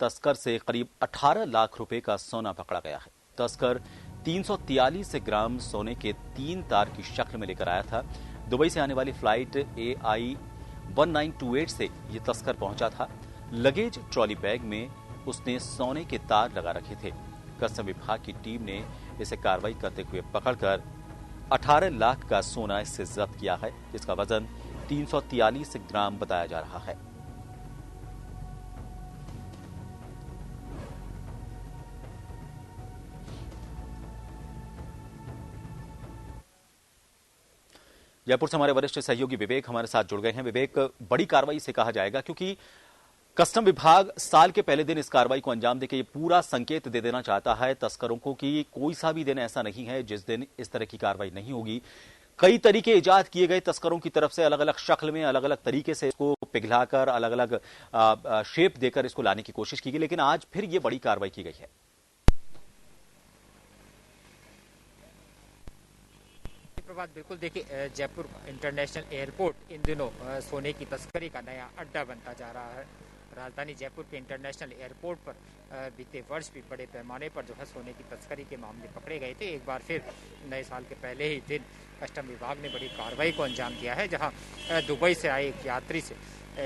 तस्कर से करीब 18 लाख रुपए का सोना पकड़ा गया है। तस्कर 343 ग्राम सोने के 3 तार की शक्ल में लेकर आया था। दुबई से आने वाली फ्लाइट AI 1928 से ये तस्कर पहुंचा था। लगेज ट्रॉली बैग में उसने सोने के तार लगा रखे थे। कस्टम विभाग की टीम ने इसे कार्रवाई करते हुए पकड़कर 18 लाख का सोना इससे जब्त किया है, जिसका वजन 343 ग्राम बताया जा रहा है। जयपुर से हमारे वरिष्ठ सहयोगी विवेक हमारे साथ जुड़ गए हैं। विवेक, बड़ी कार्रवाई से कहा जाएगा क्योंकि कस्टम विभाग साल के पहले दिन इस कार्रवाई को अंजाम देकर ये पूरा संकेत दे देना चाहता है तस्करों को कि कोई सा भी दिन ऐसा नहीं है जिस दिन इस तरह की कार्रवाई नहीं होगी। कई तरीके इजाद किए गए तस्करों की तरफ से, अलग अलग शक्ल में, अलग अलग तरीके से इसको पिघलाकर, अलग अलग शेप देकर इसको लाने की कोशिश की गई, लेकिन आज फिर ये बड़ी कार्रवाई की गई है। प्रभात, बिल्कुल देखिए, जयपुर इंटरनेशनल एयरपोर्ट इन दिनों सोने की तस्करी का नया अड्डा बनता जा रहा है। राजधानी जयपुर के इंटरनेशनल एयरपोर्ट पर बीते वर्ष भी बड़े पैमाने पर जो है सोने की तस्करी के मामले पकड़े गए थे। एक बार फिर नए साल के पहले ही दिन कस्टम विभाग ने बड़ी कार्रवाई को अंजाम दिया है, जहां दुबई से आए एक यात्री से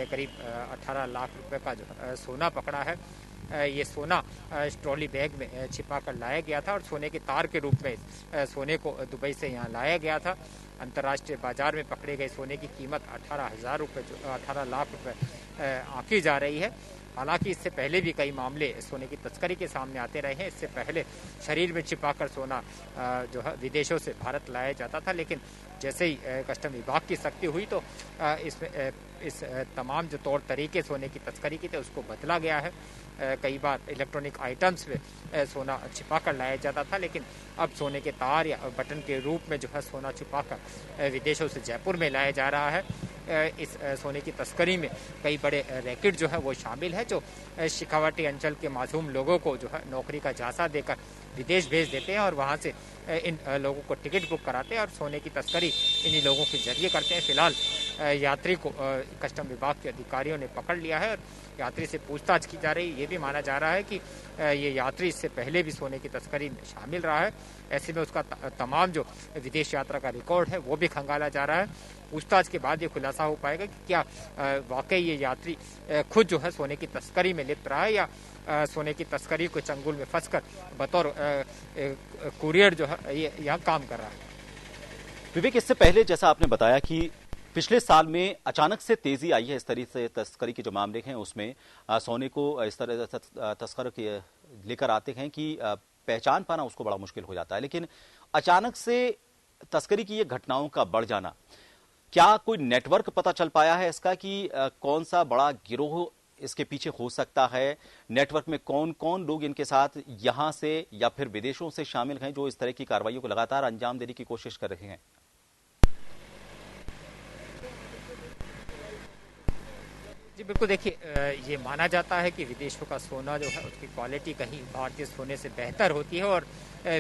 करीब 18 लाख रुपए का जो सोना पकड़ा है। ये सोना ट्रॉली बैग में छिपा कर लाया गया था और सोने के तार के रूप में सोने को दुबई से यहाँ लाया गया था। अंतर्राष्ट्रीय बाजार में पकड़े गए सोने की कीमत 18 लाख रुपए आंकी जा रही है। हालांकि इससे पहले भी कई मामले सोने की तस्करी के सामने आते रहे हैं। इससे पहले शरीर में छिपाकर सोना जो है विदेशों से भारत लाया जाता था, लेकिन जैसे ही कस्टम विभाग की सख्ती हुई तो इस तमाम जो तौर तरीके सोने की तस्करी के थे उसको बदला गया है। कई बार इलेक्ट्रॉनिक आइटम्स में सोना छिपा कर लाया जाता था, लेकिन अब सोने के तार या बटन के रूप में जो है सोना छिपा कर विदेशों से जयपुर में लाया जा रहा है। इस सोने की तस्करी में कई बड़े रैकेट जो है वो शामिल है, जो शेखावाटी अंचल के मासूम लोगों को जो है नौकरी का झांसा देकर विदेश भेज देते हैं और वहां से इन लोगों को टिकट बुक कराते हैं और सोने की तस्करी इन्हीं लोगों के जरिए करते हैं। फिलहाल यात्री को कस्टम विभाग के अधिकारियों ने पकड़ लिया है और यात्री से पूछताछ की जा रही है। ये भी माना जा रहा है कि ये यात्री इससे पहले भी सोने की तस्करी में शामिल रहा है। ऐसे में उसका तमाम जो विदेश यात्रा का रिकॉर्ड है वो भी खंगाला जा रहा है। पूछताछ के बाद ये खुलासा हो पाएगा कि क्या वाकई ये यात्री खुद जो है सोने की तस्करी में लिप्त रहा है या सोने की तस्करी को चंगुल में फंसकर बतौर कुरियर जो है ये यहाँ काम कर रहा है। विवेक, इससे पहले जैसा आपने बताया कि पिछले साल में अचानक से तेजी आई है इस तरह से तस्करी के जो मामले हैं उसमें सोने को इस तरह तस्कर लेकर आते हैं कि पहचान पाना उसको बड़ा मुश्किल हो जाता है। लेकिन अचानक से तस्करी की ये घटनाओं का बढ़ जाना, क्या कोई नेटवर्क पता चल पाया है इसका कि कौन सा बड़ा गिरोह इसके पीछे हो सकता है? नेटवर्क में कौन कौन लोग इनके साथ यहां से या फिर विदेशों से शामिल हैं जो इस तरह की कार्रवाइयों को लगातार अंजाम देने की कोशिश कर रहे हैं? जी बिल्कुल, देखिए, ये माना जाता है कि विदेशों का सोना जो है उसकी क्वालिटी कहीं भारतीय सोने से बेहतर होती है और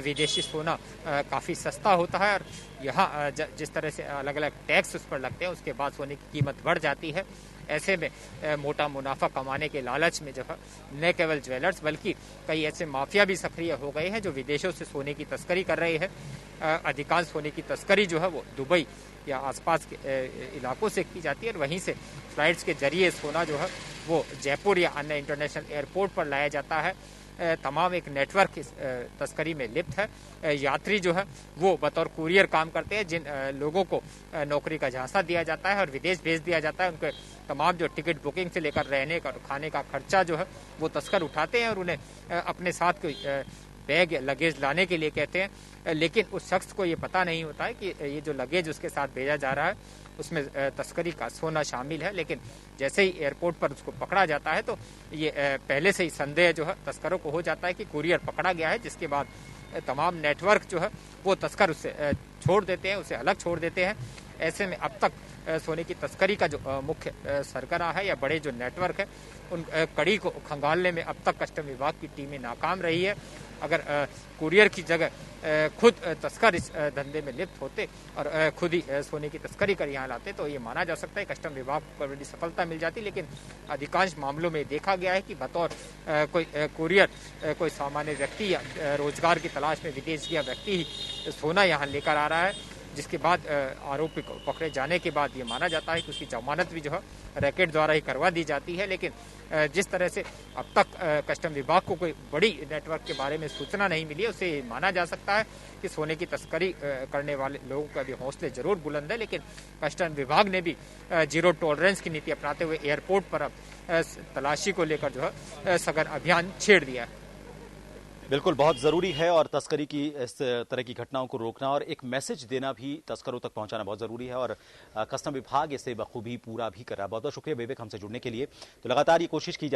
विदेशी सोना काफ़ी सस्ता होता है और यहाँ जिस तरह से अलग अलग टैक्स उस पर लगते हैं उसके बाद सोने की कीमत बढ़ जाती है। ऐसे में मोटा मुनाफा कमाने के लालच में जो है न केवल ज्वेलर्स बल्कि कई ऐसे माफिया भी सक्रिय हो गए हैं जो विदेशों से सोने की तस्करी कर रहे हैं। अधिकांश सोने की तस्करी जो है वो दुबई या आसपास के इलाकों से की जाती है और वहीं से फ्लाइट्स के जरिए सोना जो है वो जयपुर या अन्य इंटरनेशनल एयरपोर्ट पर लाया जाता है। तमाम एक नेटवर्क इस तस्करी में लिप्त है। यात्री जो है वो बतौर कुरियर काम करते हैं, जिन लोगों को नौकरी का झांसा दिया जाता है और विदेश भेज दिया जाता है। उनके तमाम जो टिकट बुकिंग से लेकर रहने का खाने का खर्चा जो है वो तस्कर उठाते हैं और उन्हें अपने साथ कोई बैग या लगेज लाने के लिए कहते हैं। लेकिन उस शख्स को ये पता नहीं होता है कि ये जो लगेज उसके साथ भेजा जा रहा है उसमें तस्करी का सोना शामिल है। लेकिन जैसे ही एयरपोर्ट पर उसको पकड़ा जाता है तो ये पहले से ही संदेह जो है तस्करों को हो जाता है कि कुरियर पकड़ा गया है, जिसके बाद तमाम नेटवर्क जो है वो तस्कर उससे छोड़ देते हैं, उसे अलग छोड़ देते हैं। ऐसे में अब तक सोने की तस्करी का जो मुख्य सरगना है या बड़े जो नेटवर्क है उन कड़ी को खंगालने में अब तक कस्टम विभाग की टीमें नाकाम रही है। अगर कुरियर की जगह खुद तस्कर इस धंधे में लिप्त होते और खुद ही सोने की तस्करी कर यहाँ लाते तो ये माना जा सकता है कस्टम विभाग को बड़ी सफलता मिल जाती। लेकिन अधिकांश मामलों में देखा गया है कि बतौर कोई कुरियर कोई सामान्य व्यक्ति या रोजगार की तलाश में विदेश गया व्यक्ति ही सोना यहाँ लेकर आ रहा है, जिसके बाद आरोपी को पकड़े जाने के बाद ये माना जाता है कि उसकी जमानत भी जो है रैकेट द्वारा ही करवा दी जाती है। लेकिन जिस तरह से अब तक कस्टम विभाग को कोई बड़ी नेटवर्क के बारे में सूचना नहीं मिली है, उससे माना जा सकता है कि सोने की तस्करी करने वाले लोगों का भी हौसले जरूर बुलंद है। लेकिन कस्टम विभाग ने भी जीरो टॉलरेंस की नीति अपनाते हुए एयरपोर्ट पर अब तलाशी को लेकर जो है सघन अभियान छेड़ दिया है। बिल्कुल, बहुत जरूरी है और तस्करी की इस तरह की घटनाओं को रोकना और एक मैसेज देना भी तस्करों तक पहुंचाना बहुत जरूरी है और कस्टम विभाग इसे बखूबी पूरा भी कर रहा है। बहुत बहुत शुक्रिया विवेक हमसे जुड़ने के लिए। तो लगातार ये कोशिश की जा